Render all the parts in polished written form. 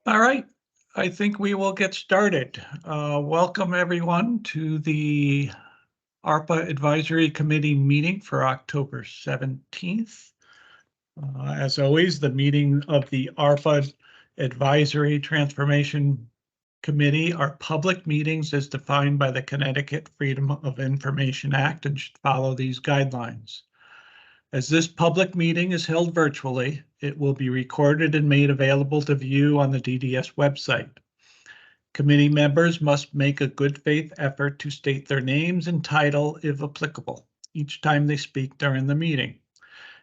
All right, I think we will get started. Welcome everyone to the ARPA Advisory Committee meeting for October 17th. As always, the meeting of the ARPA Advisory Transformation Committee are public meetings as defined by the Connecticut Freedom of Information Act and should follow these guidelines. As this public meeting is held virtually, it will be recorded and made available to view on the DDS website. Committee members must make a good faith effort to state their names and title, if applicable, each time they speak during the meeting.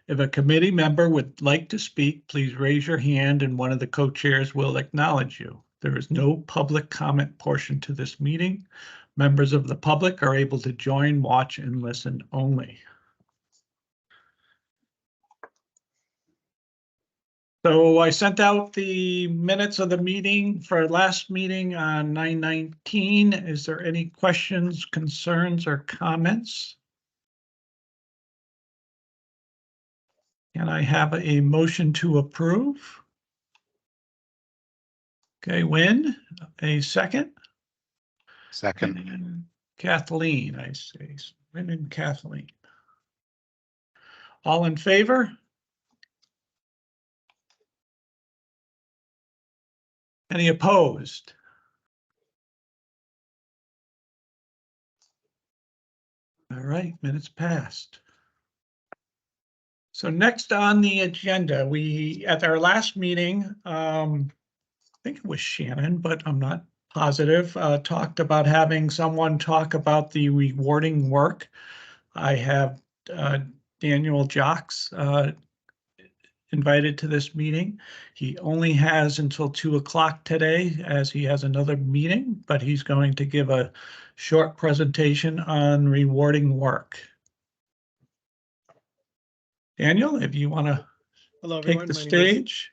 If a committee member would like to speak, please raise your hand and one of the co-chairs will acknowledge you. There is no public comment portion to this meeting. Members of the public are able to join, watch, and listen only. So I sent out the minutes of the meeting for last meeting on 9/19. Is there any questions, concerns, or comments? Can I have a motion to approve? Okay, Wynn, a second? Second. And Kathleen, I say, Wynn and Kathleen. All in favor? Any opposed? All right, minutes passed. So next on the agenda, we, at our last meeting, I think it was Shannon, but I'm not positive, talked about having someone talk about the rewarding work. I have Daniel Jocks invited to this meeting. He only has until 2 o'clock today as he has another meeting, but he's going to give a short presentation on rewarding work. Daniel, if you want to take the stage.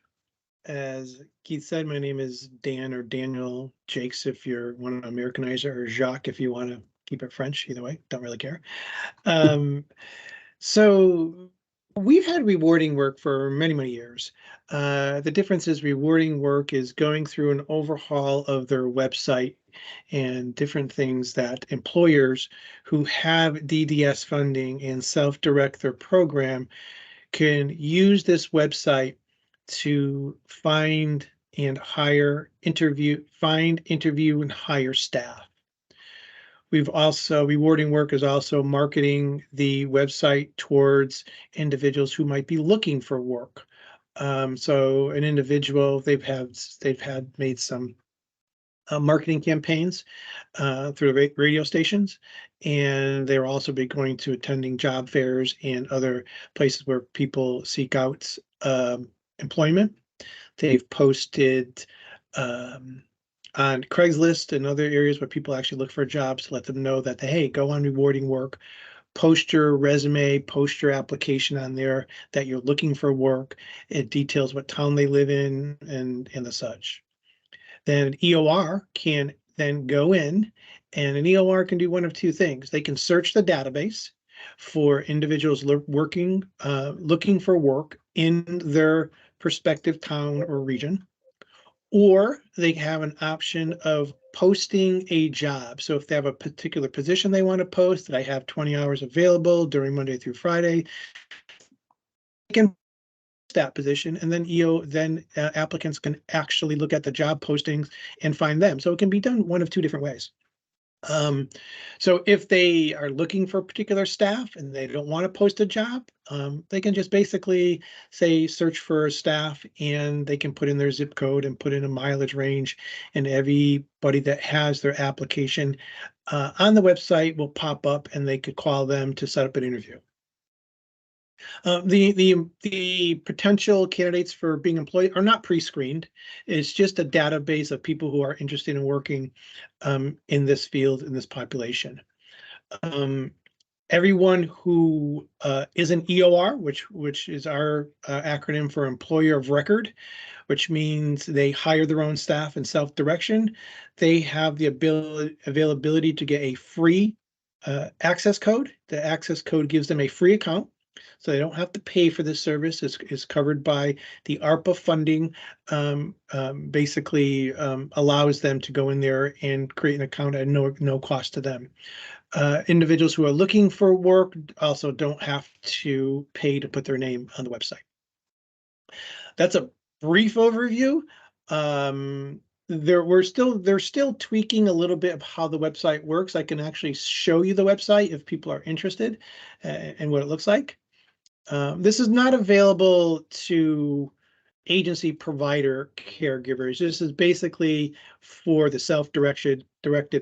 As Keith said, my name is Dan or Daniel Jakes if you want to Americanize it, or Jacques if you want to keep it French. Either way, don't really care. So we've had rewarding work for many, many years. The difference is rewarding work is going through an overhaul of their website and different things that employers who have DDS funding and self-direct their program can use this website to find, interview, and hire staff. We've also, rewarding work is also marketing the website towards individuals who might be looking for work. So an individual, they've made some marketing campaigns through the radio stations, and they'll also be going to attending job fairs and other places where people seek out employment. They've posted on Craigslist and other areas where people actually look for jobs to let them know that, hey, go on rewarding work, post your resume, post your application on there that you're looking for work. It details what town they live in and the such. Then an EOR can then go in, and an EOR can do one of two things. They can search the database for individuals looking for work in their prospective town or region, or they have an option of posting a job. So if they have a particular position they want to post, that I have 20 hours available during Monday through Friday, they can post that position, and then applicants can actually look at the job postings and find them. So it can be done one of two different ways. So if they are looking for particular staff and they don't want to post a job, they can just basically say search for staff, and they can put in their zip code and put in a mileage range, and everybody that has their application on the website will pop up, and they could call them to set up an interview. The potential candidates for being employed are not pre-screened. It's just a database of people who are interested in working in this field, in this population. Everyone who is an EOR, which is our acronym for Employer of Record, which means they hire their own staff in self-direction, they have the availability to get a free access code. The access code gives them a free account. so they don't have to pay for this service. It's covered by the ARPA funding. Basically allows them to go in there and create an account at no cost to them. Individuals who are looking for work also don't have to pay to put their name on the website. That's a brief overview. They're still tweaking a little bit of how the website works. I can actually show you the website if people are interested and what it looks like. This is not available to agency provider caregivers. This is basically for the self-directed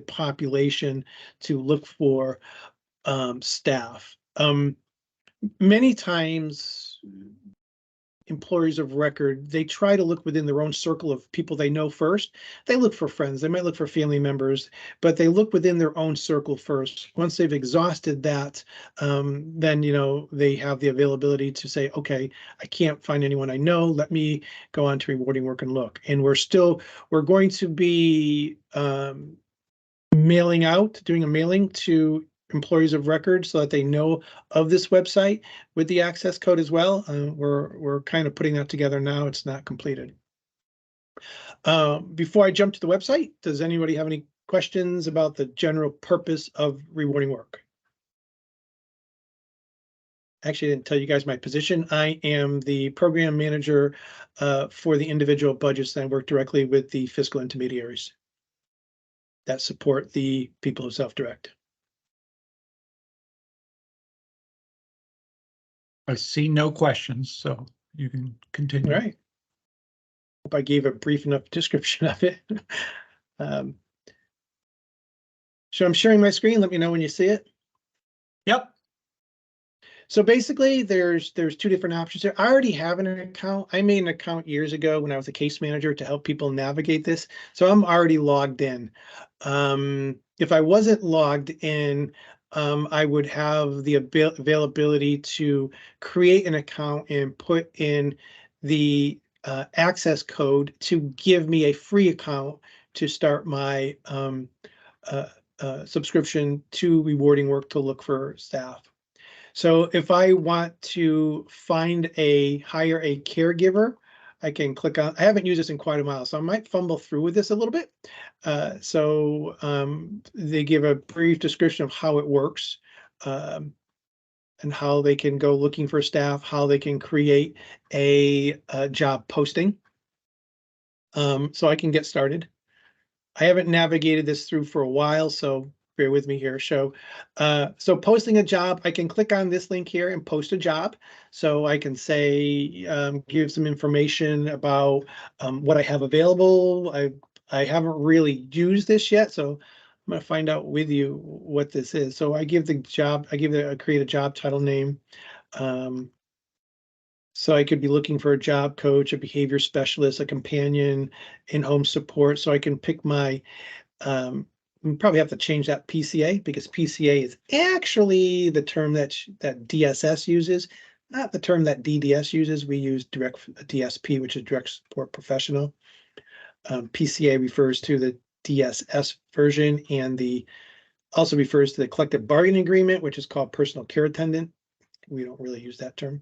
population to look for staff. Many times employers of record, they try to look within their own circle of people they know first. They look for friends, they might look for family members, but they look within their own circle first. Once they've exhausted that, then they have the availability to say, okay, I can't find anyone I know. Let me go on to rewarding work and look. And we're going to be doing a mailing to employees of record so that they know of this website with the access code as well. We're kind of putting that together now. It's not completed. Before I jump to the website, does anybody have any questions about the general purpose of rewarding work? Actually, I didn't tell you guys my position. I am the program manager for the individual budgets, and I work directly with the fiscal intermediaries that support the people who self-direct. I see no questions, so you can continue. All right. Hope I gave a brief enough description of it. So I'm sharing my screen. Let me know when you see it. Yep. So basically, there's two different options here. I already have an account. I made an account years ago when I was a case manager to help people navigate this. So I'm already logged in. If I wasn't logged in, I would have the availability to create an account and put in the access code to give me a free account to start my subscription to rewarding work to look for staff. So if I want to hire a caregiver, I can click on, I haven't used this in quite a while, so I might fumble through with this a little bit. They give a brief description of how it works and how they can go looking for staff, how they can create a job posting. So I can get started. I haven't navigated this through for a while, so bear with me here. So posting a job, I can click on this link here and post a job. So I can say, give some information about what I have available. I haven't really used this yet, so I'm going to find out with you what this is. So I give the job, create a job title name. So I could be looking for a job coach, a behavior specialist, a companion, in-home support. So I can pick my we probably have to change that PCA, because PCA is actually the term that DSS uses, not the term that DDS uses. We use direct DSP, which is direct support professional. PCA refers to the DSS version, and also refers to the collective bargaining agreement, which is called personal care attendant. We don't really use that term.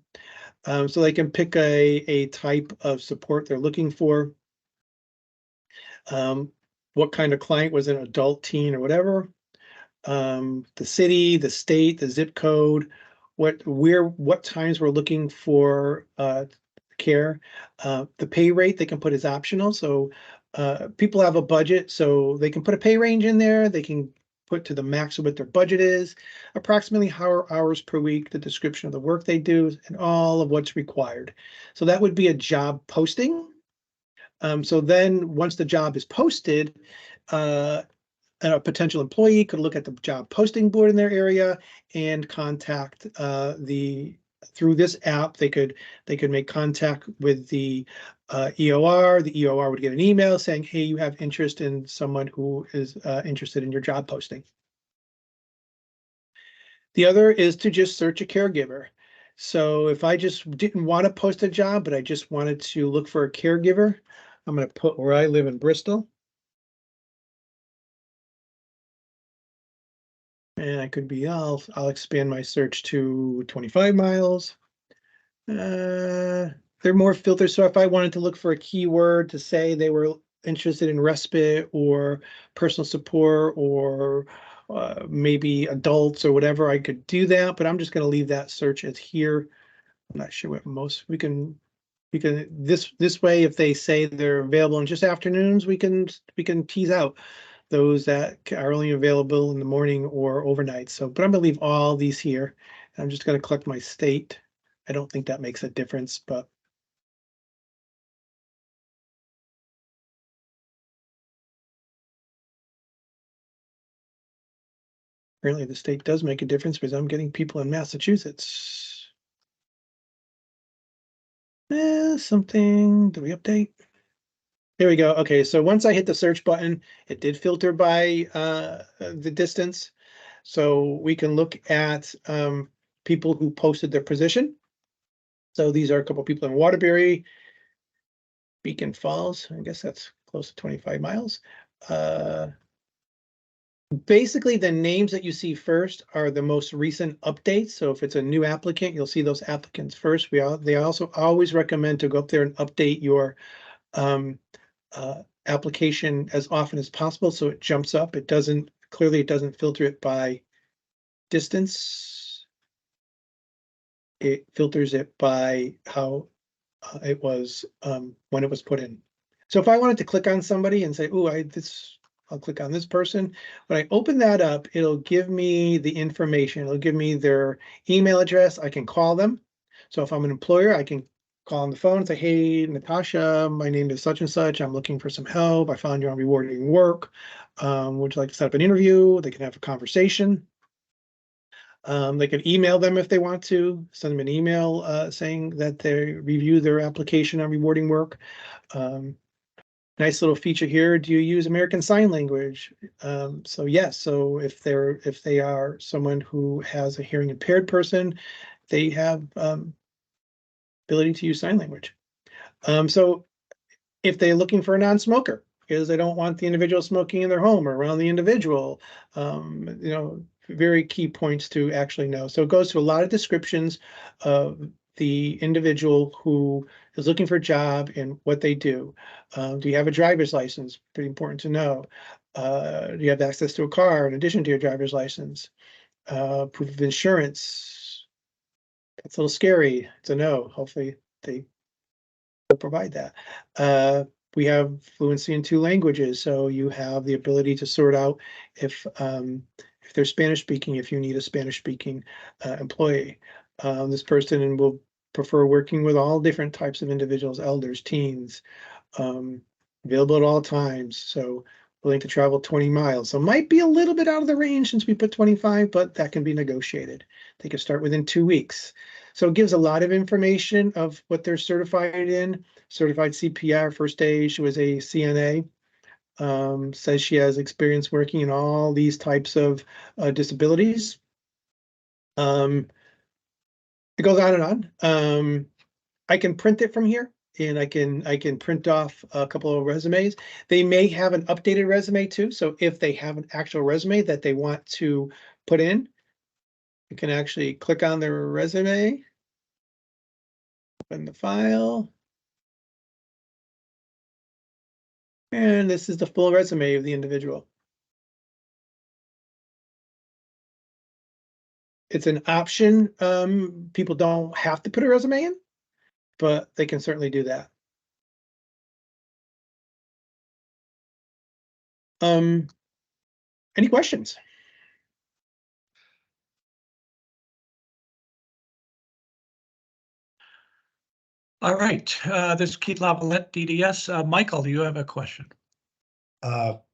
So they can pick a type of support they're looking for. What kind of client, was it an adult, teen, or whatever? The city, the state, the zip code, what times we're looking for care. The pay rate they can put is optional. So people have a budget, so they can put a pay range in there. They can put to the max of what their budget is, approximately hours per week, the description of the work they do, and all of what's required. So that would be a job posting. So then once the job is posted, a potential employee could look at the job posting board in their area and contact through this app. They could make contact with the EOR. The EOR would get an email saying, hey, you have interest in someone who is interested in your job posting. The other is to just search a caregiver. So if I just didn't want to post a job, but I just wanted to look for a caregiver, I'm going to put where I live in Bristol. And I could be, I'll expand my search to 25 miles. They're more filtered. So if I wanted to look for a keyword to say they were interested in respite or personal support or maybe adults or whatever, I could do that, but I'm just going to leave that search as here. I'm not sure what most we can this way, if they say they're available in just afternoons, we can tease out those that are only available in the morning or overnight. So, but I'm gonna leave all these here. I'm just gonna collect my state. I don't think that makes a difference, but apparently the state does make a difference because I'm getting people in Massachusetts. Something, do we update? There we go. Okay, so once I hit the search button, it did filter by the distance. So we can look at people who posted their position. So these are a couple people in Waterbury, Beacon Falls. I guess that's close to 25 miles. Basically, the names that you see first are the most recent updates. So if it's a new applicant, you'll see those applicants first. They also always recommend to go up there and update your application as often as possible, so it jumps up. It doesn't filter it by distance. It filters it by how it was when it was put in. So if I wanted to click on somebody and say, "Oh, I'll click on this person." When I open that up, it'll give me the information. It'll give me their email address. I can call them. So if I'm an employer, I can call on the phone and say, "Hey, Natasha, my name is such and such. I'm looking for some help. I found you on Rewarding Work. Would you like to set up an interview?" They can have a conversation. They could email them if they want to, send them an email saying that they review their application on Rewarding Work. Nice little feature here. Do you use American Sign Language? So yes. So if they are someone who has a hearing impaired person, they have ability to use sign language. So if they're looking for a non-smoker because they don't want the individual smoking in their home or around the individual, very key points to actually know. So it goes to a lot of descriptions of the individual who is looking for a job and what they do. Do you have a driver's license? Pretty important to know. Do you have access to a car in addition to your driver's license? Proof of insurance. That's a little scary to know. Hopefully they will provide that. We have fluency in 2 languages, so you have the ability to sort out if they're Spanish speaking, if you need a Spanish speaking employee. This person will prefer working with all different types of individuals, elders, teens, available at all times. So willing to travel 20 miles. So might be a little bit out of the range since we put 25, but that can be negotiated. They can start within 2 weeks. So it gives a lot of information of what they're certified in. Certified CPR, first day she was a CNA. Says she has experience working in all these types of disabilities. It goes on and on. I can print it from here, and I can print off a couple of resumes. They may have an updated resume too. So if they have an actual resume that they want to put in, you can actually click on their resume, open the file. And this is the full resume of the individual. It's an option. People don't have to put a resume in, but they can certainly do that. Any questions? All right, this is Keith Lavalette, DDS. Michael, do you have a question?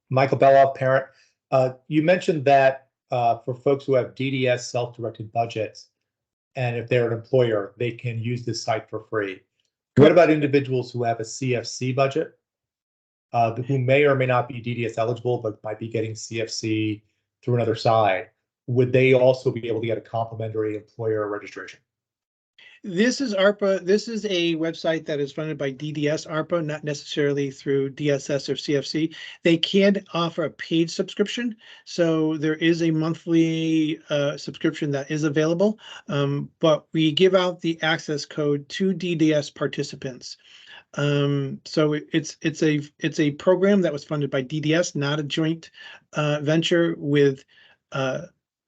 Michael Beloff, parent. You mentioned that for folks who have DDS self-directed budgets, and if they're an employer, they can use this site for free. What about individuals who have a CFC budget, who may or may not be DDS eligible, but might be getting CFC through another side? Would they also be able to get a complimentary employer registration? This is ARPA. This is a website that is funded by DDS ARPA, not necessarily through DSS or CFC. They can offer a paid subscription. So there is a monthly subscription that is available, but we give out the access code to DDS participants. So it's a program that was funded by DDS, not a joint venture with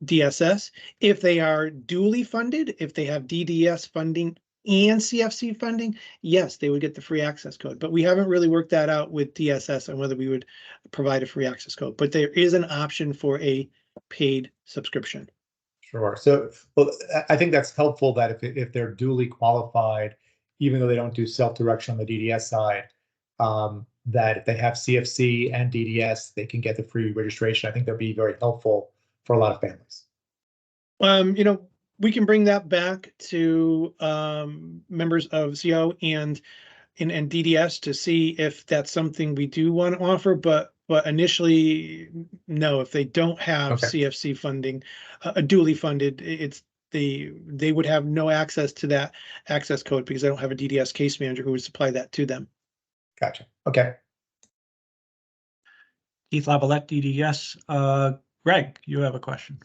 DSS. If they are duly funded, if they have DDS funding and CFC funding, yes, they would get the free access code. But we haven't really worked that out with DSS on whether we would provide a free access code. But there is an option for a paid subscription. Sure. So, well, I think that's helpful that if they're duly qualified, even though they don't do self-direction on the DDS side, that if they have CFC and DDS, they can get the free registration. I think that'd be very helpful for a lot of families. You know, we can bring that back to members of CO and DDS to see if that's something we do want to offer, but initially, no, if they don't have Okay. CFC funding, duly funded, they would have no access to that access code because they don't have a DDS case manager who would supply that to them. Gotcha. Okay. Keith Lavalette, DDS. Greg, you have a question.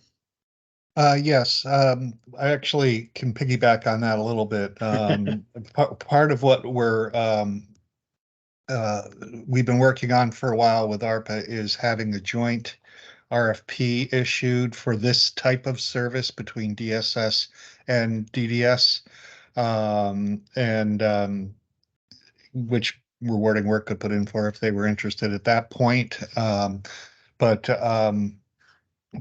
Yes, I actually can piggyback on that a little bit. Part of what we've been working on for a while with ARPA is having a joint RFP issued for this type of service between DSS and DDS, which rewarding work could put in for if they were interested at that point. But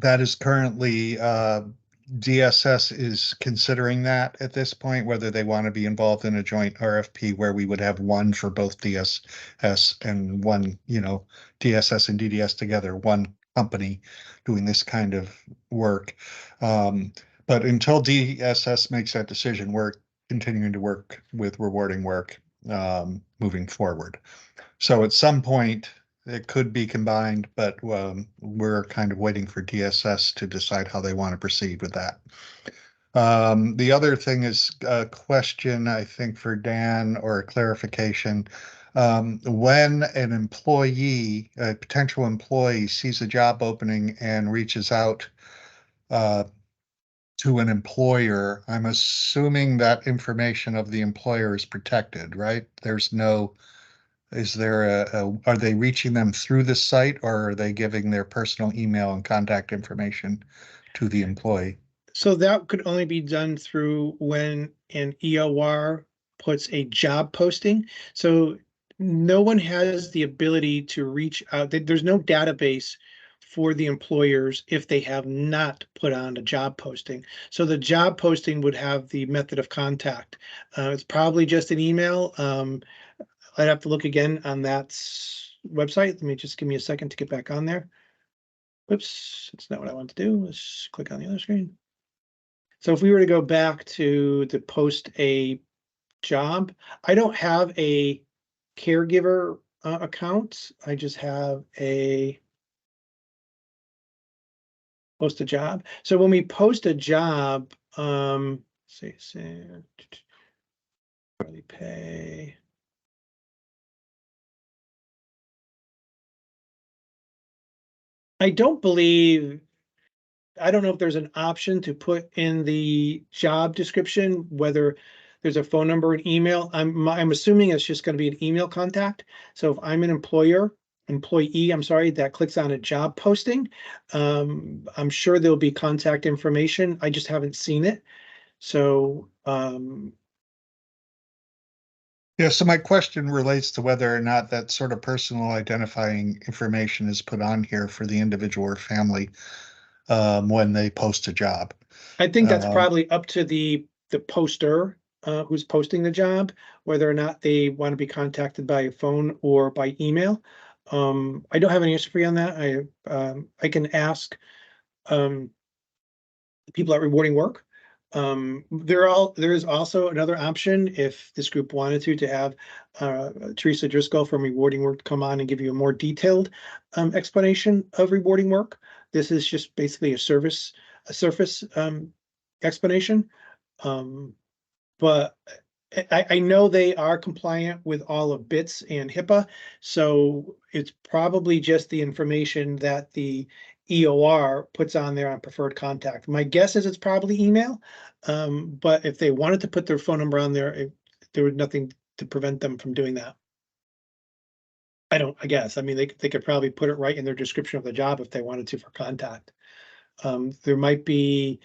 that is currently DSS is considering that at this point, whether they want to be involved in a joint RFP where we would have one for both DSS and one, DSS and DDS together, one company doing this kind of work. But until DSS makes that decision, we're continuing to work with rewarding work moving forward. So at some point, it could be combined, but we're kind of waiting for DSS to decide how they want to proceed with that. The other thing is a question, I think, for Dan, or a clarification. When an employee, a potential employee, sees a job opening and reaches out to an employer, I'm assuming that information of the employer is protected, right? There's no... Is there are they reaching them through the site, or are they giving their personal email and contact information to the employee? So that could only be done through when an EOR puts a job posting. So no one has the ability to reach out. There's no database for the employers if they have not put on a job posting. So the job posting would have the method of contact. It's probably just an email. I'd have to look again on that website. Let me just give me a second to get back on there. Whoops, that's not what I want to do. Let's click on the other screen. So if we were to go back to the post a job, I don't have a caregiver account. I just have a post a job. So when we post a job, say pay. I don't know if there's an option to put in the job description, whether there's a phone number and email. I'm assuming it's just going to be an email contact. So if I'm an employee, that clicks on a job posting, I'm sure there'll be contact information. I just haven't seen it. So, yeah, so my question relates to whether or not that sort of personal identifying information is put on here for the individual or family when they post a job. I think that's probably up to the poster who's posting the job, whether or not they want to be contacted by phone or by email. I don't have an answer for you on that. I can ask people at Rewarding Work. There is also another option if this group wanted to have Teresa Driscoll from Rewarding Work come on and give you a more detailed explanation of Rewarding Work. This is just basically a surface explanation. but I know they are compliant with all of BITS and HIPAA, so it's probably just the information that the EOR puts on there on preferred contact. My guess is it's probably email, but if they wanted to put their phone number on there, there was nothing to prevent them from doing that. I guess, I mean, they could probably put it right in their description of the job if they wanted to for contact. There might be,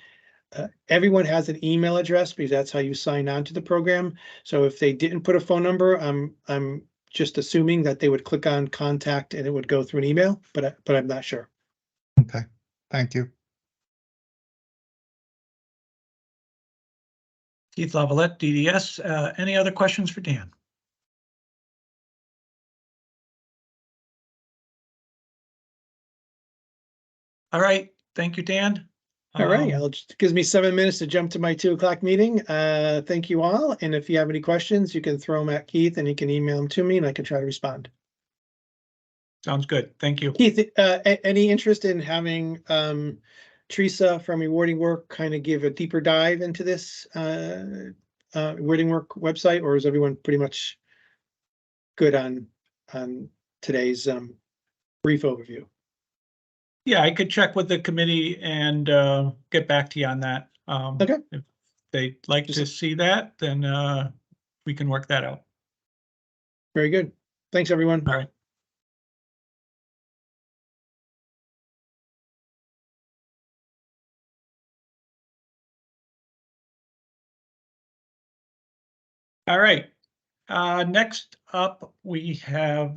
everyone has an email address because that's how you sign on to the program. So if they didn't put a phone number, I'm just assuming that they would click on contact and it would go through an email, but I'm not sure. Okay, thank you. Keith Lavalette, DDS. Any other questions for Dan? All right, thank you, Dan. All right, gives me 7 minutes to jump to my 2 o'clock meeting. Thank you all. And if you have any questions, you can throw them at Keith and he can email them to me and I can try to respond. Sounds good. Thank you. Keith, any interest in having Teresa from Rewarding Work kind of give a deeper dive into this Rewarding Work website, or is everyone pretty much good on today's brief overview? Yeah, I could check with the committee and get back to you on that. Okay. If they'd like to see that, then we can work that out. Very good. Thanks, everyone. All right. All right. Next up, we have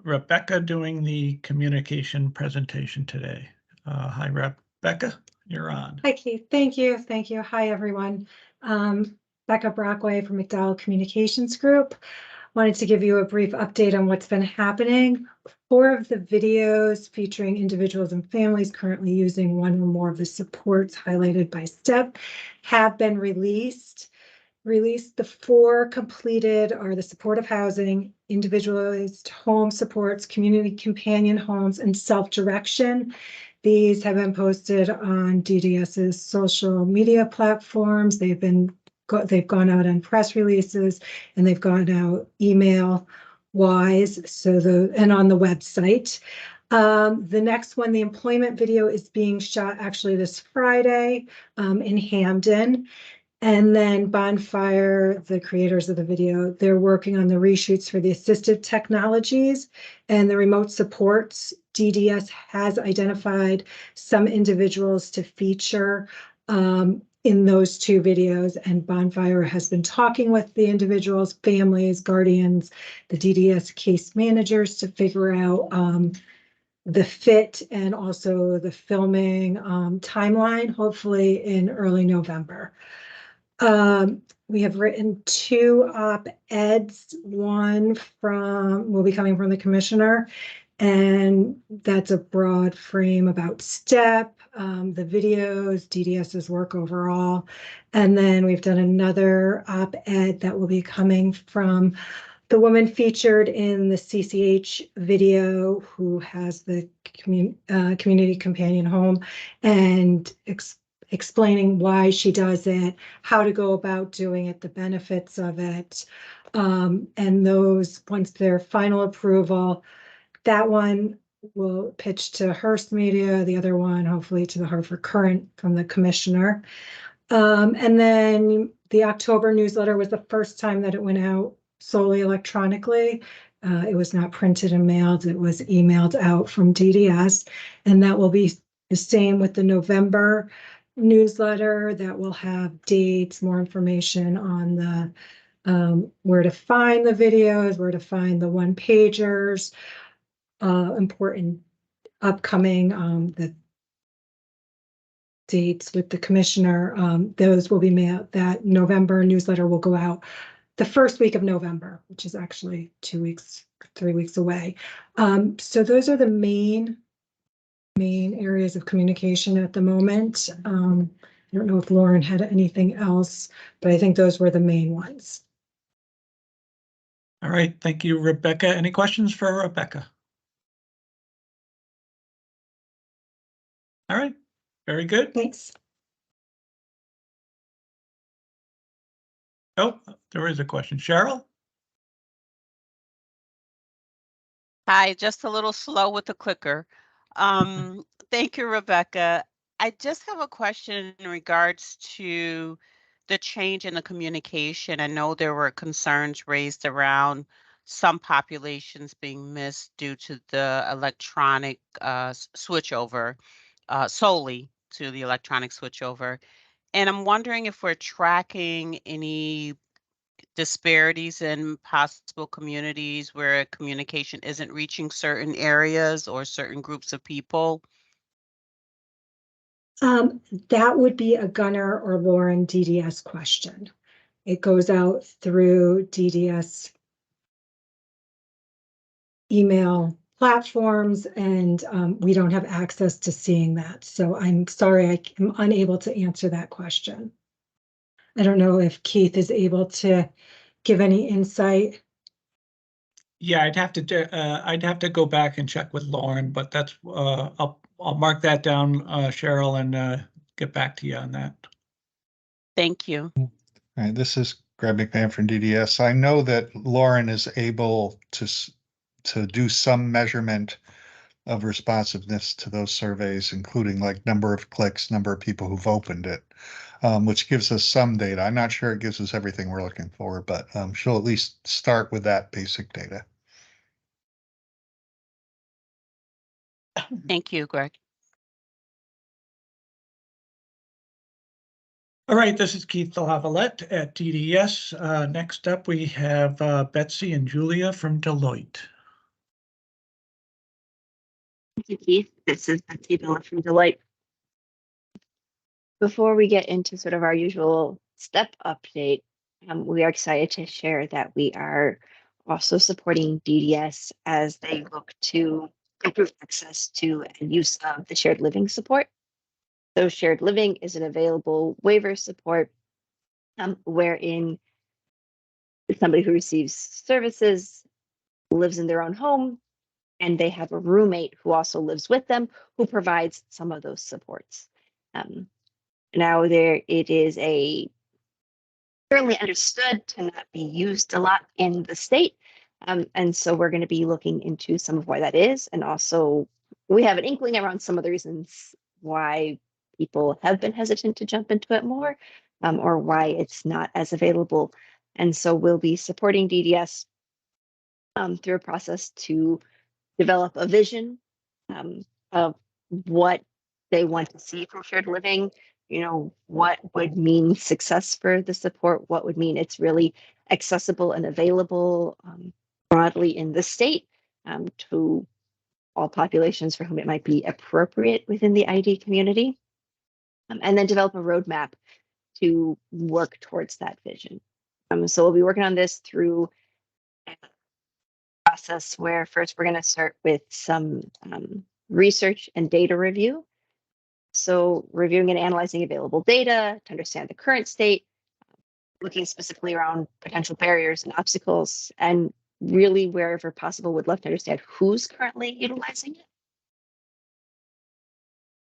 Rebecca doing the communication presentation today. Hi, Rebecca, you're on. Hi, Keith. Thank you. Thank you. Hi, everyone. Becca Brockway from McDowell Communications Group. Wanted to give you a brief update on what's been happening. 4 of the videos featuring individuals and families currently using one or more of the supports highlighted by STEP have been released. The 4 completed are the supportive housing, individualized home supports, community companion homes, and self-direction. These have been posted on DDS's social media platforms. They've gone out on press releases and they've gone out email wise. And on the website. The next one, the employment video, is being shot actually this Friday in Hamden. And then Bonfire, the creators of the video, they're working on the reshoots for the assistive technologies and the remote supports. DDS has identified some individuals to feature in those 2 videos, and Bonfire has been talking with the individuals, families, guardians, the DDS case managers to figure out the fit and also the filming timeline, hopefully in early November. We have written 2 op-eds. One will be coming from the commissioner, and that's a broad frame about STEP, the videos, DDS's work overall. And then we've done another op-ed that will be coming from the woman featured in the CCH video who has the community companion home, and explaining why she does it, how to go about doing it, the benefits of it. And those, once their final approval, that one will pitch to Hearst Media, the other one hopefully to the Hartford Current from the commissioner. And then the October newsletter was the first time that it went out solely electronically. It was not printed and mailed, it was emailed out from DDS, and that will be the same with the November newsletter. That will have dates, more information on the where to find the videos, where to find the one-pagers, important upcoming the dates with the commissioner. Those will be mailed. That November newsletter will go out the first week of November, which is actually 2 weeks, 3 weeks away. So those are the main areas of communication at the moment. I don't know if Lauren had anything else, but I think those were the main ones. All right, thank you, Rebecca. Any questions for Rebecca? All right, very good. Thanks. Oh, there is a question. Cheryl? Hi, just a little slow with the clicker. Thank you, Rebecca. I just have a question in regards to the change in the communication. I know there were concerns raised around some populations being missed due to the electronic switchover, solely to the electronic switchover. And I'm wondering if we're tracking any disparities in possible communities where communication isn't reaching certain areas or certain groups of people? That would be a Gunnar or Lauren DDS question. It goes out through DDS email platforms, and we don't have access to seeing that. So I'm sorry, I'm unable to answer that question. I don't know if Keith is able to give any insight. Yeah, I'd have to go back and check with Lauren, but that's I'll mark that down, Cheryl, and get back to you on that. Thank you. All right, this is Greg McMahon from DDS. I know that Lauren is able to do some measurement of responsiveness to those surveys, including like number of clicks, number of people who've opened it, which gives us some data. I'm not sure it gives us everything we're looking for, but she'll at least start with that basic data. Thank you, Greg. All right, this is Keith LaVallette at DDS. Next up, we have Betsy and Julia from Deloitte. Thank you, Keith. This is Betsy Bella from Deloitte. Before we get into sort of our usual step update, we are excited to share that we are also supporting DDS as they look to improve access to and use of the shared living support. So shared living is an available waiver support wherein somebody who receives services lives in their own home, and they have a roommate who also lives with them who provides some of those supports. Now it is currently understood to not be used a lot in the state. And so we're going to be looking into some of why that is. And also we have an inkling around some of the reasons why people have been hesitant to jump into it more, or why it's not as available. And so we'll be supporting DDS through a process to develop a vision of what they want to see from shared living, what would mean success for the support, what would mean it's really accessible and available broadly in the state to all populations for whom it might be appropriate within the ID community, and then develop a roadmap to work towards that vision. So we'll be working on this through a process where first we're going to start with some research and data review. So reviewing and analyzing available data to understand the current state, looking specifically around potential barriers and obstacles, and really wherever possible would love to understand who's currently utilizing it.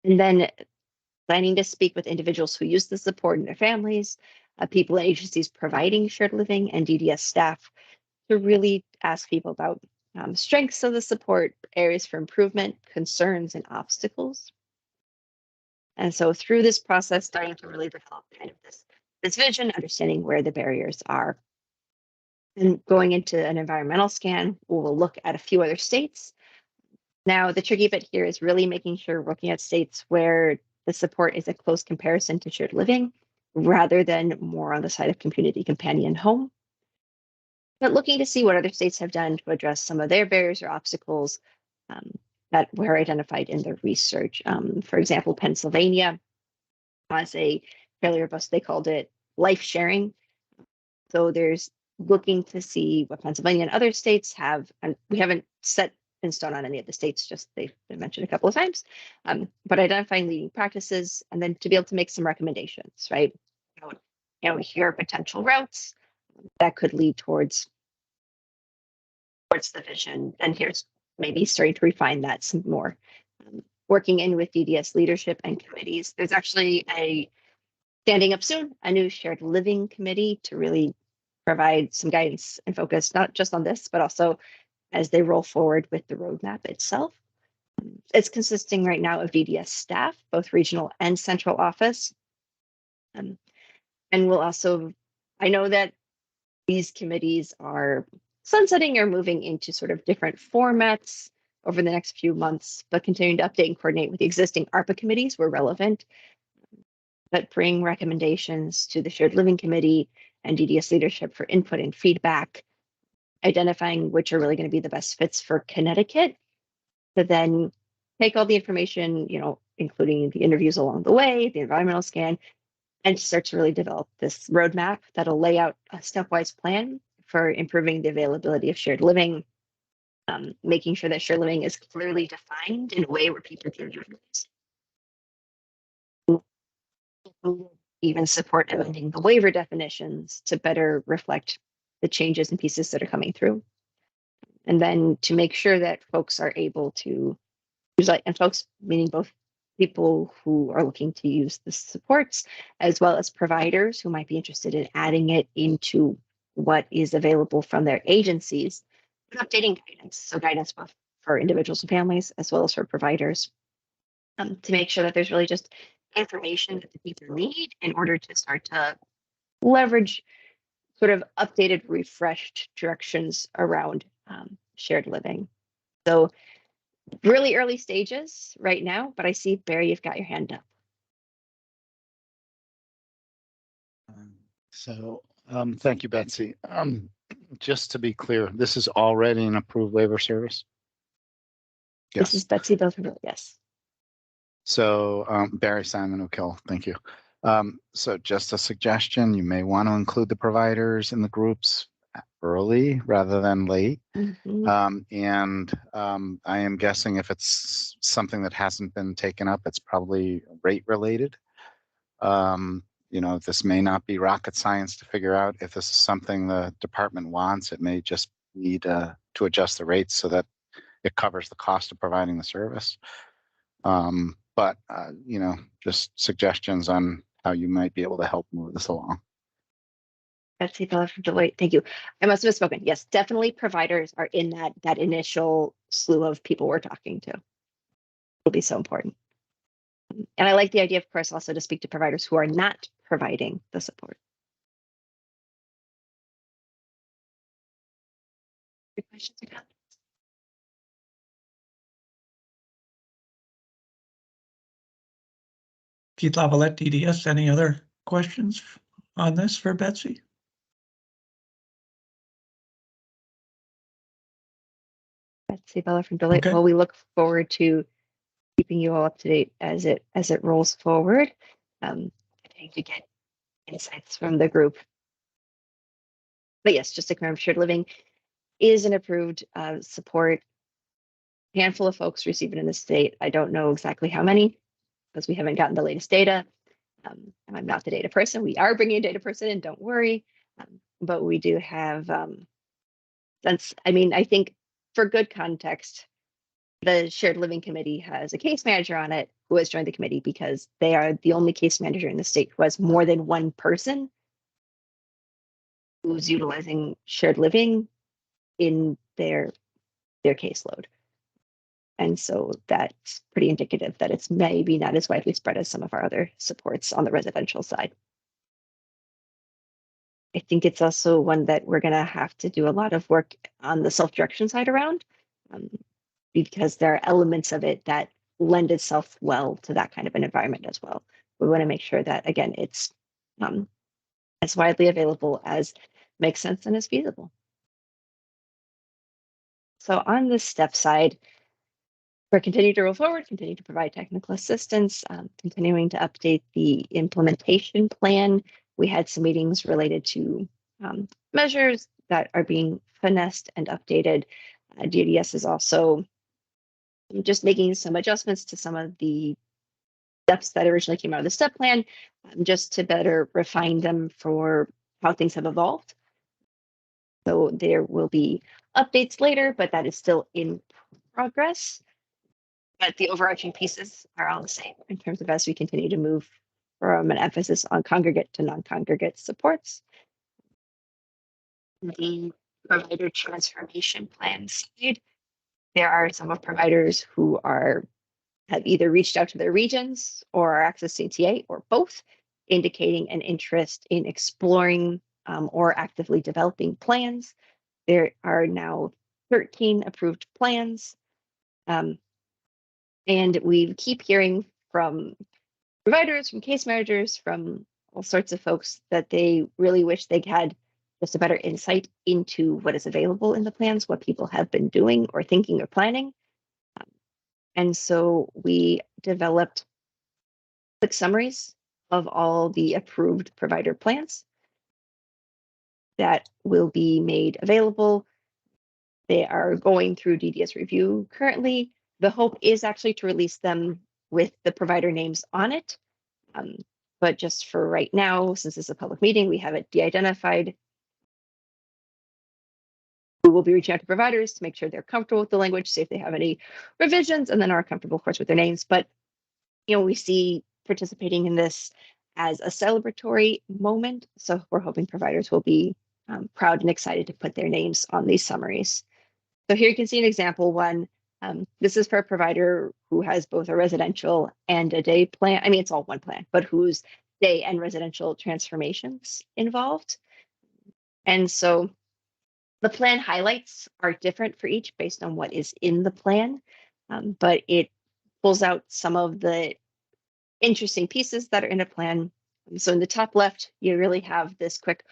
And then planning to speak with individuals who use the support and their families, people and agencies providing shared living, and DDS staff to really ask people about strengths of the support, areas for improvement, concerns, and obstacles. And so through this process, starting to really develop kind of this vision, understanding where the barriers are. And going into an environmental scan, we'll look at a few other states. Now, the tricky bit here is really making sure we're looking at states where the support is a close comparison to shared living, rather than more on the side of community companion home. But looking to see what other states have done to address some of their barriers or obstacles that were identified in the research. For example, Pennsylvania has a fairly robust, they called it life sharing. So there's looking to see what Pennsylvania and other states have, and we haven't set in stone on any of the states, just they've been mentioned a couple of times, but identifying leading practices and then to be able to make some recommendations, right? Here are potential routes that could lead towards the vision, and here's maybe starting to refine that some more. Working in with DDS leadership and committees. There's actually standing up soon, a new shared living committee to really provide some guidance and focus, not just on this, but also as they roll forward with the roadmap itself. It's consisting right now of DDS staff, both regional and central office. And we'll also, I know that these committees are sunsetting or moving into sort of different formats over the next few months, but continuing to update and coordinate with the existing ARPA committees where relevant, but bring recommendations to the Shared Living Committee and DDS leadership for input and feedback, identifying which are really going to be the best fits for Connecticut, to then take all the information, including the interviews along the way, the environmental scan, and start to really develop this roadmap that'll lay out a stepwise plan for improving the availability of shared living, making sure that shared living is clearly defined in a way where people can use it. Even support amending the waiver definitions to better reflect the changes and pieces that are coming through. And then to make sure that folks are able to use it, and folks meaning both people who are looking to use the supports, as well as providers who might be interested in adding it into what is available from their agencies, and updating guidance. So guidance both for individuals and families, as well as for providers, to make sure that there's really just information that the people need in order to start to leverage sort of updated, refreshed directions around shared living. So really early stages right now, but I see, Barry, you've got your hand up. Thank you, Betsy. Just to be clear, this is already an approved waiver service? This is Betsy Beltran, yes. So Barry Simon O'Kill, thank you. So just a suggestion, you may want to include the providers in the groups early rather than late. Mm-hmm. I am guessing if it's something that hasn't been taken up, it's probably rate related. This may not be rocket science to figure out. If this is something the department wants, it may just need to adjust the rates so that it covers the cost of providing the service. But just suggestions on how you might be able to help move this along. Betsy Bella from Deloitte, thank you. I must have spoken. Yes, definitely providers are in that initial slew of people we're talking to. It'll be so important. And I like the idea, of course, also to speak to providers who are not providing the support. Any questions or comments? Keith Lavalette, DDS, any other questions on this for Betsy? Betsy Bella from Deloitte. Okay. Well, we look forward to keeping you all up to date as it rolls forward. To get insights from the group. But yes, just to confirm, shared living is an approved support. A handful of folks receive it in the state. I don't know exactly how many because we haven't gotten the latest data. And I'm not the data person. We are bringing a data person in, don't worry. But we do have, I think for good context, the Shared Living Committee has a case manager on it who has joined the committee because they are the only case manager in the state who has more than one person who's utilizing shared living in their caseload. And so that's pretty indicative that it's maybe not as widely spread as some of our other supports on the residential side. I think it's also one that we're going to have to do a lot of work on the self-direction side around, because there are elements of it that lend itself well to that kind of an environment as well. We want to make sure that, again, it's as widely available as makes sense and is feasible. So on the step side, we're continuing to roll forward, continue to provide technical assistance, continuing to update the implementation plan. We had some meetings related to measures that are being finessed and updated. DDS is also just making some adjustments to some of the steps that originally came out of the step plan, just to better refine them for how things have evolved. So there will be updates later, but that is still in progress. But the overarching pieces are all the same in terms of as we continue to move from an emphasis on congregate to non-congregate supports. the provider transformation plan side, there are some of providers who have either reached out to their regions or are accessing TA or both, indicating an interest in exploring or actively developing plans. There are now 13 approved plans. And we keep hearing from providers, from case managers, from all sorts of folks that they really wish they had just a better insight into what is available in the plans, what people have been doing or thinking or planning. And so we developed quick summaries of all the approved provider plans that will be made available. They are going through DDS review currently. The hope is actually to release them with the provider names on it. But just for right now, since it's a public meeting, we have it de-identified. We will be reaching out to providers to make sure they're comfortable with the language, see if they have any revisions, and then are comfortable, of course, with their names. But we see participating in this as a celebratory moment. So we're hoping providers will be proud and excited to put their names on these summaries. So here you can see an example one. This is for a provider who has both a residential and a day plan. I mean, it's all one plan, but whose day and residential transformations involved. And so the plan highlights are different for each based on what is in the plan, but it pulls out some of the interesting pieces that are in a plan. So in the top left, you really have this quick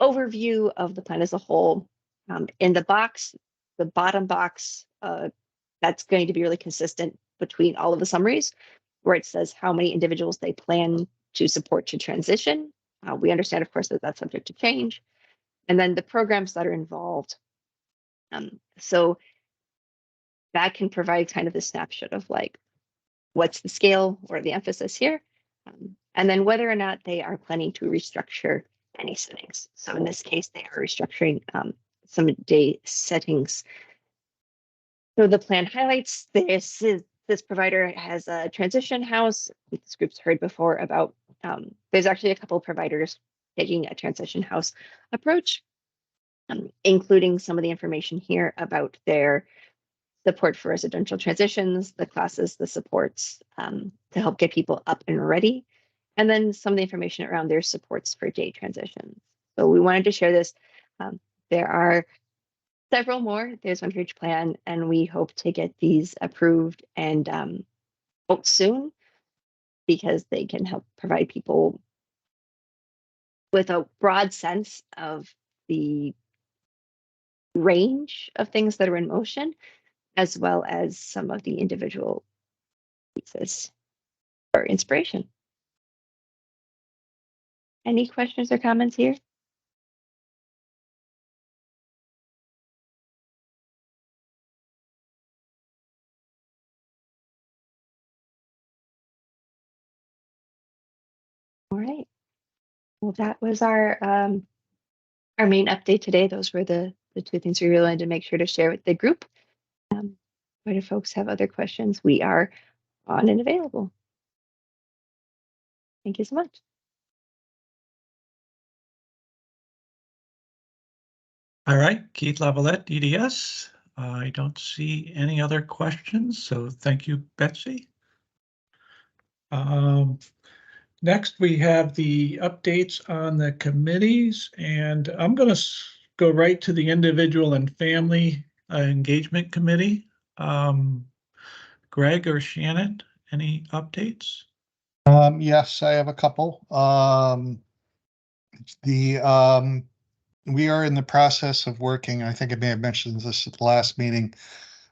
overview of the plan as a whole. In the box, the bottom box, that's going to be really consistent between all of the summaries, where it says how many individuals they plan to support to transition. We understand, of course, that that's subject to change. And then the programs that are involved. So that can provide kind of the snapshot of like, what's the scale or the emphasis here? And then whether or not they are planning to restructure any settings. So in this case, they are restructuring some day settings. So the plan highlights this provider has a transition house. This group's heard before about, there's actually a couple of providers taking a transition house approach, including some of the information here about their support for residential transitions, the classes, the supports to help get people up and ready, and then some of the information around their supports for day transitions. So we wanted to share this. There are several more. There's one for each plan, and we hope to get these approved and out soon because they can help provide people with a broad sense of the range of things that are in motion, as well as some of the individual pieces for inspiration. Any questions or comments here? All right. Well, that was our main update today. Those were the two things we really wanted to make sure to share with the group. But if folks have other questions, we are on and available. Thank you so much. All right, Keith Lavalette, DDS. I don't see any other questions, so thank you, Betsy. Next, we have the updates on the committees, and I'm going to go right to the Individual and Family Engagement Committee. Greg or Shannon, any updates? Yes, I have a couple. We are in the process of working, I think I may have mentioned this at the last meeting,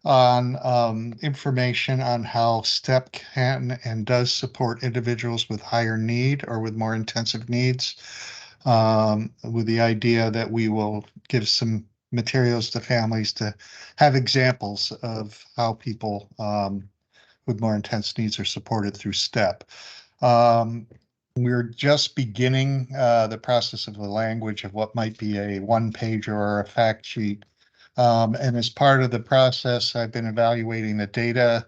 on information on how STEP can and does support individuals with higher need or with more intensive needs, with the idea that we will give some materials to families to have examples of how people with more intense needs are supported through STEP. We're just beginning the process of the language of what might be a one-pager or a fact sheet. And as part of the process, I've been evaluating the data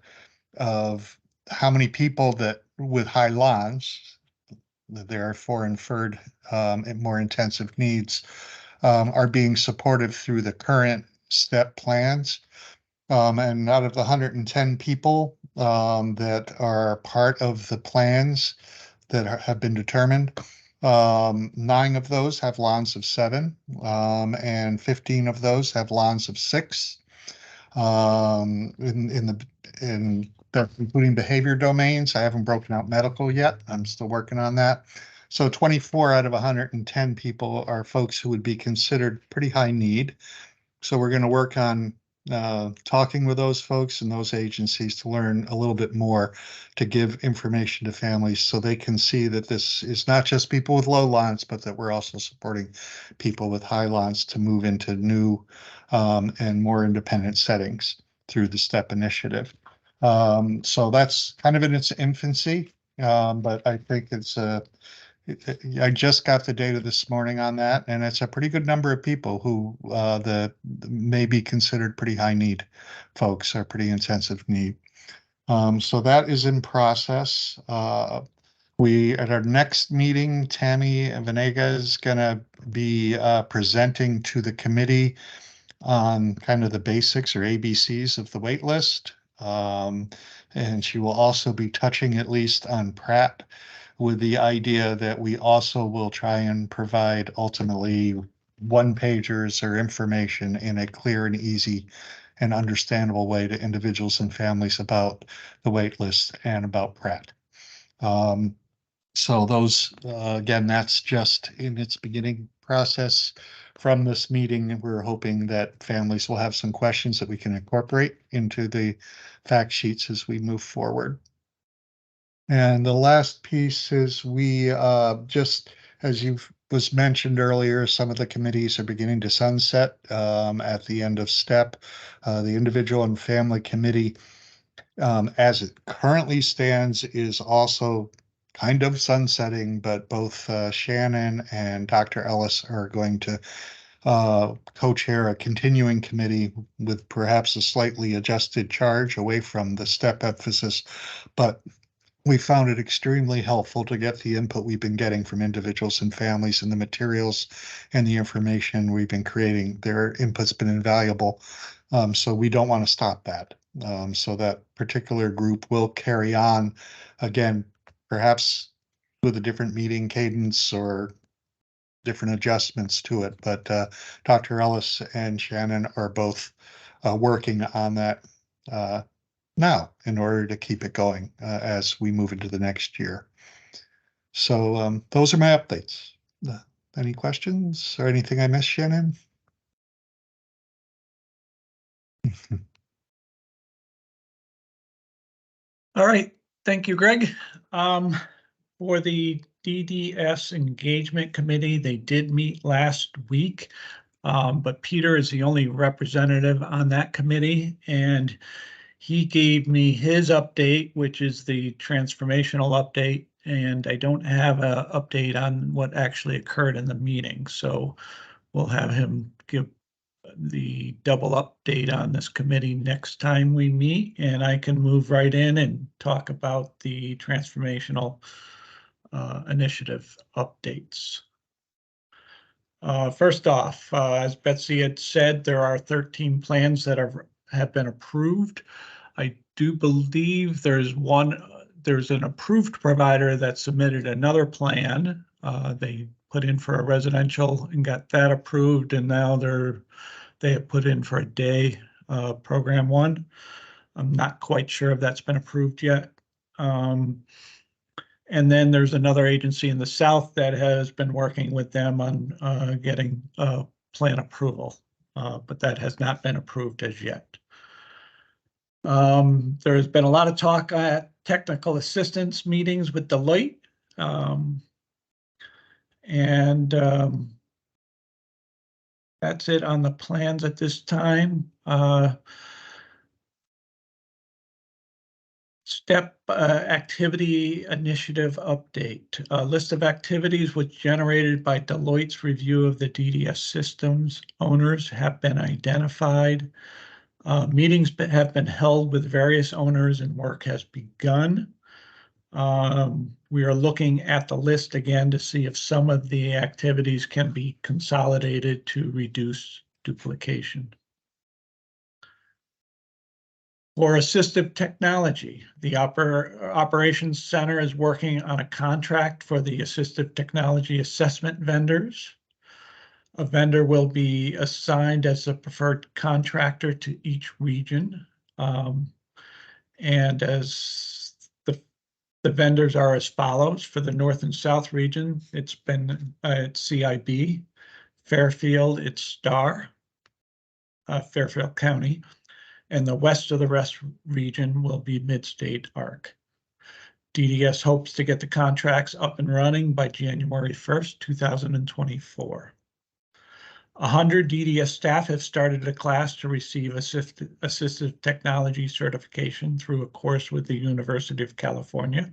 of how many people that with high LONs, that there are for inferred and more intensive needs, are being supported through the current STEP plans. And out of the 110 people that are part of the plans that have been determined, 9 of those have lawns of 7, and 15 of those have lawns of 6. In that's including behavior domains. I haven't broken out medical yet. I'm still working on that. So 24 out of 110 people are folks who would be considered pretty high need. So we're going to work on talking with those folks and those agencies to learn a little bit more, to give information to families so they can see that this is not just people with low lawns, but that we're also supporting people with high lawns to move into new and more independent settings through the STEP initiative. So that's kind of in its infancy, but I think it's I just got the data this morning on that, and it's a pretty good number of people who the may be considered pretty high need folks, or pretty intensive need. So that is in process. We, at our next meeting, Tammy Venega is going to be presenting to the committee on kind of the basics or ABCs of the wait list. And she will also be touching at least on Pratt, with the idea that we also will try and provide ultimately one-pagers or information in a clear and easy and understandable way to individuals and families about the wait list and about Pratt. So those, again, that's just in its beginning process. From this meeting, we're hoping that families will have some questions that we can incorporate into the fact sheets as we move forward. And the last piece is we just, as was mentioned earlier, some of the committees are beginning to sunset at the end of STEP. The Individual and Family Committee, as it currently stands, is also kind of sunsetting, but both Shannon and Dr. Ellis are going to co-chair a continuing committee with perhaps a slightly adjusted charge away from the STEP emphasis, but we found it extremely helpful to get the input we've been getting from individuals and families, and the materials and the information we've been creating. Their input's been invaluable. So we don't want to stop that. So that particular group will carry on, again, perhaps with a different meeting cadence or different adjustments to it. But Dr. Ellis and Shannon are both working on that now in order to keep it going as we move into the next year. So those are my updates. Any questions or anything I missed, Shannon? All right, thank you, Greg. For the DDS Engagement Committee, they did meet last week, but Peter is the only representative on that committee, and he gave me his update, which is the transformational update, and I don't have an update on what actually occurred in the meeting. So we'll have him give the double update on this committee next time we meet, and I can move right in and talk about the transformational initiative updates. First off, as Betsy had said, there are 13 plans that have been approved. I do believe there's an approved provider that submitted another plan. They put in for a residential and got that approved, and now they have put in for a day program 1. I'm not quite sure if that's been approved yet. And then there's another agency in the South that has been working with them on getting plan approval, but that has not been approved as yet. There has been a lot of talk at technical assistance meetings with Deloitte. That's it on the plans at this time. STEP activity initiative update. A list of activities was generated by Deloitte's review of the DDS systems. Owners have been identified. Meetings have been held with various owners and work has begun. We are looking at the list again to see if some of the activities can be consolidated to reduce duplication. For assistive technology, the Operations Center is working on a contract for the assistive technology assessment vendors. A vendor will be assigned as a preferred contractor to each region. And as the vendors are as follows: for the North and South region, it's CIB, Fairfield, it's Star, Fairfield County, and the west of the West region will be Midstate ARC. DDS hopes to get the contracts up and running by January 1st, 2024. 100 DDS staff have started a class to receive assistive technology certification through a course with the University of California.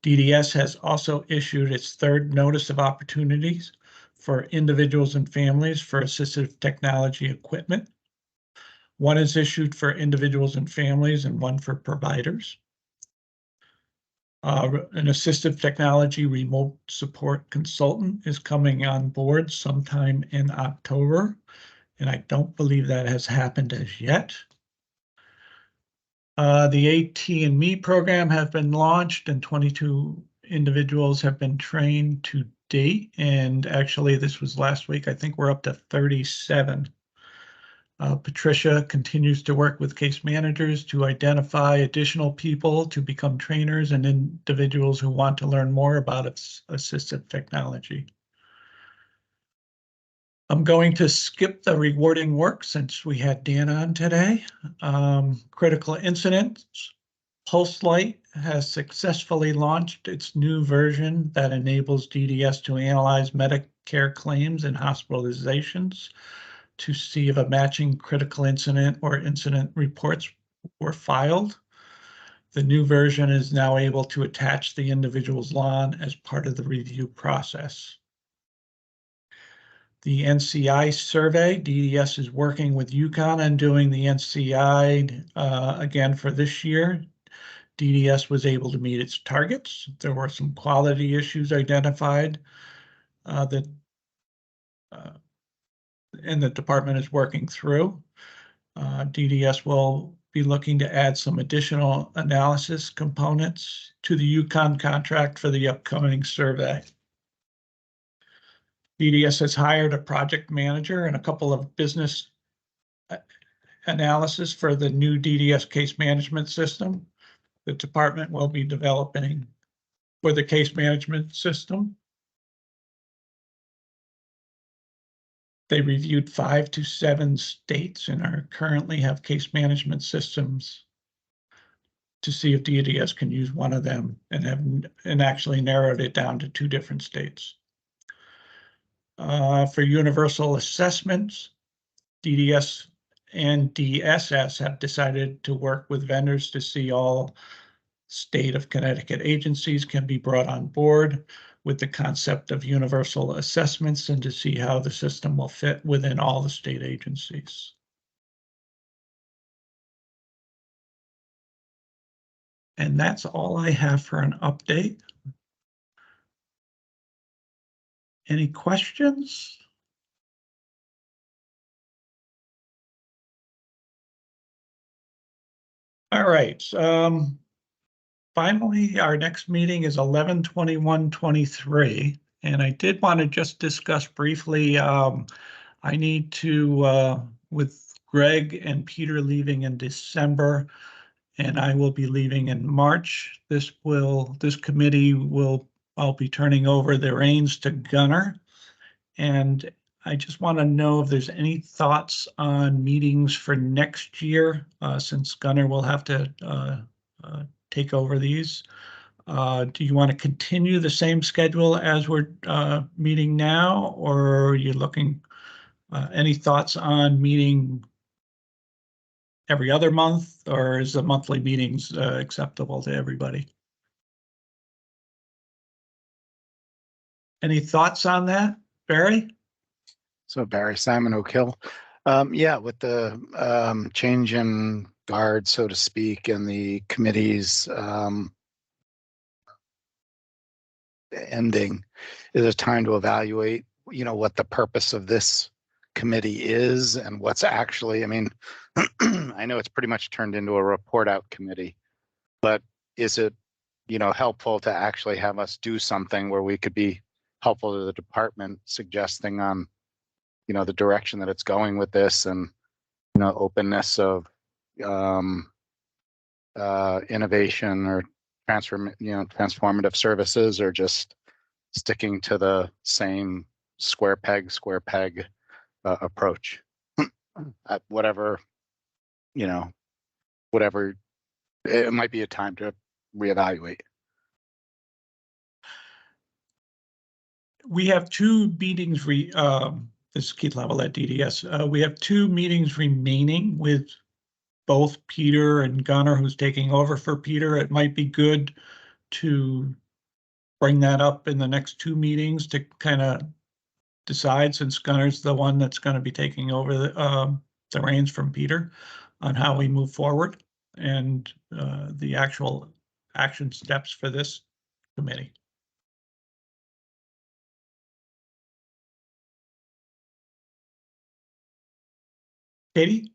DDS has also issued its third notice of opportunities for individuals and families for assistive technology equipment. One is issued for individuals and families and one for providers. An assistive technology remote support consultant is coming on board sometime in October, and I don't believe that has happened as yet. The AT&Me program has been launched and 22 individuals have been trained to date. And actually, this was last week. I think we're up to 37. Patricia continues to work with case managers to identify additional people to become trainers and individuals who want to learn more about assistive technology. I'm going to skip the rewarding work since we had Dan on today. Critical incidents. PulseLight has successfully launched its new version that enables DDS to analyze Medicare claims and hospitalizations to see if a matching critical incident or incident reports were filed. The new version is now able to attach the individual's lawn as part of the review process. The NCI survey, DDS is working with UConn on doing the NCI again for this year. DDS was able to meet its targets. There were some quality issues identified and the department is working through. DDS will be looking to add some additional analysis components to the UConn contract for the upcoming survey. DDS has hired a project manager and a couple of business analysis for the new DDS case management system. The department will be developing for the case management system. They reviewed 5 to 7 states and are currently have case management systems to see if DDS can use one of them and actually narrowed it down to 2 different states. For universal assessments, DDS and DSS have decided to work with vendors to see all state of Connecticut agencies can be brought on board with the concept of universal assessments and to see how the system will fit within all the state agencies. And that's all I have for an update. Any questions? All right. Finally, our next meeting is 11/21/23, and I did want to just discuss briefly. I need to, with Greg and Peter leaving in December, and I will be leaving in March. This committee I'll be turning over the reins to Gunnar, and I just want to know if there's any thoughts on meetings for next year, since Gunnar will have to take over these. Do you want to continue the same schedule as we're meeting now, or are you looking, any thoughts on meeting every other month, or is the monthly meetings acceptable to everybody? Any thoughts on that, Barry? So Barry Simon Oak Hill. Yeah, with the change in guard, so to speak, and the committees ending is a time to evaluate, what the purpose of this committee is and what's actually, I mean, I know it's pretty much turned into a report out committee, but is it, helpful to actually have us do something where we could be helpful to the department, suggesting on, the direction that it's going with this, and, openness of innovation or transformative services, or just sticking to the same square peg approach. Whatever, whatever, it might be a time to reevaluate. We have two meetings, this is Keith Level at DDS. We have two meetings remaining with both Peter and Gunnar, who's taking over for Peter. It might be good to bring that up in the next two meetings to kind of decide, since Gunnar's the one that's going to be taking over the reins from Peter, on how we move forward and the actual action steps for this committee. Katie?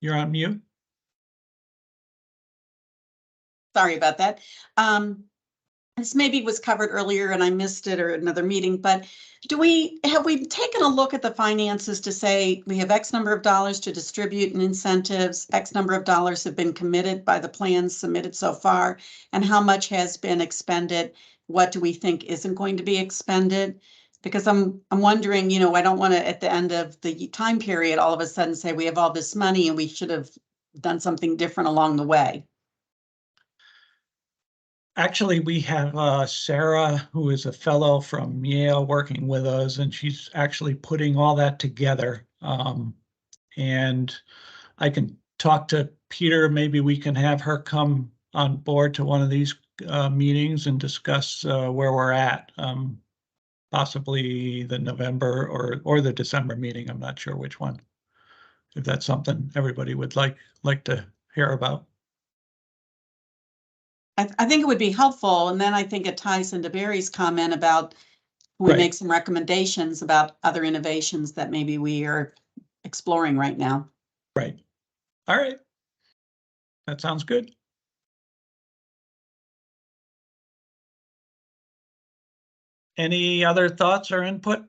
You're on mute. Sorry about that. This maybe was covered earlier and I missed it, or another meeting, but have we taken a look at the finances to say we have X number of dollars to distribute in incentives, X number of dollars have been committed by the plans submitted so far, and how much has been expended? What do we think isn't going to be expended? Because I'm wondering, I don't want to, at the end of the time period, all of a sudden say we have all this money and we should have done something different along the way. Actually, we have Sarah, who is a fellow from Yale, working with us, and she's actually putting all that together. And I can talk to Peter. Maybe we can have her come on board to one of these meetings and discuss where we're at. Possibly the November or the December meeting. I'm not sure which one. If that's something everybody would like to hear about. I think it would be helpful, and then I think it ties into Barry's comment about we Right. make some recommendations about other innovations that maybe we are exploring right now. Right. All right. That sounds good. Any other thoughts or input?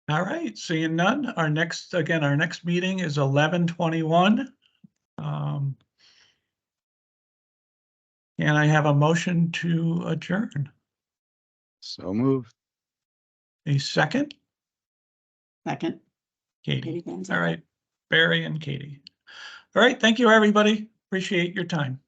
All right, seeing none. Our next meeting is 11/21. And I have a motion to adjourn. So moved. A second? Second. Katie. Katie Van All right, Barry and Katie. All right, thank you, everybody. Appreciate your time.